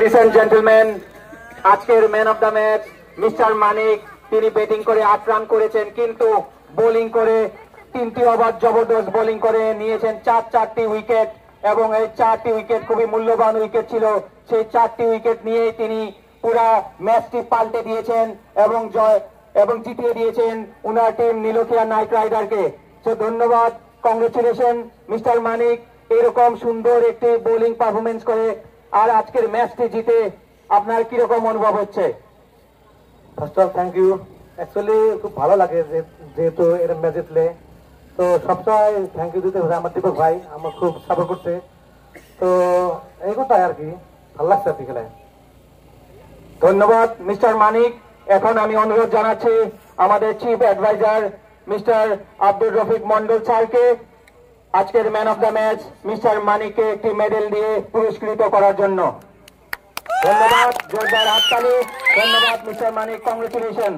Ladies and gentlemen, আজকের man of the match mister Manik. তিনি batting করে 8 রান করেছেন, কিন্তু বোলিং করে 3টি ওভার জবরদস্ত বোলিং করে নিয়েছেন 4টি উইকেট, এবং এই 4টি উইকেট খুবই মূল্যবান উইকেট ছিল। সেই 4টি উইকেট নিয়ে তিনি পুরা ম্যাচটি পাল্টে দিয়েছেন এবং জিতিয়ে দিয়েছেন উনার টিম নীলক্ষিয়া নাইট রাইডারকে। তো ধন্যবাদ, কংগ্রেচুলেশন মিস্টার মানিক, এরকম সুন্দর একটি বোলিং পারফরমেন্স করে আর আজকের ম্যাচটি জিতে আপনার কিরকম অনুভব হচ্ছে? First of thank you. Actually খুব ভালো লাগে যেহেতু এর ম্যাচ জিতলে, তো সবসময় থ্যাংক ইউ দিতে হবে আমার দীপক ভাই, আমার খুব সাপোর্ট করছে। তো এই কথাই আর কি, ভালো লাগছে আর কি খেলায়। ধন্যবাদ মিস্টার মানিক। এখন আমি অনুরোধ জানাচ্ছি আমাদের chief adviser mister Abdur Rafiq Mondal স্যারকে আজকের man of the match mister মানিককে একটি মেডেল দিয়ে পুরস্কৃত করার জন্য। ধন্যবাদ, জোরদার হাততালি। ধন্যবাদ মিস্টার মানিক, কংগ্রেচুলেশন।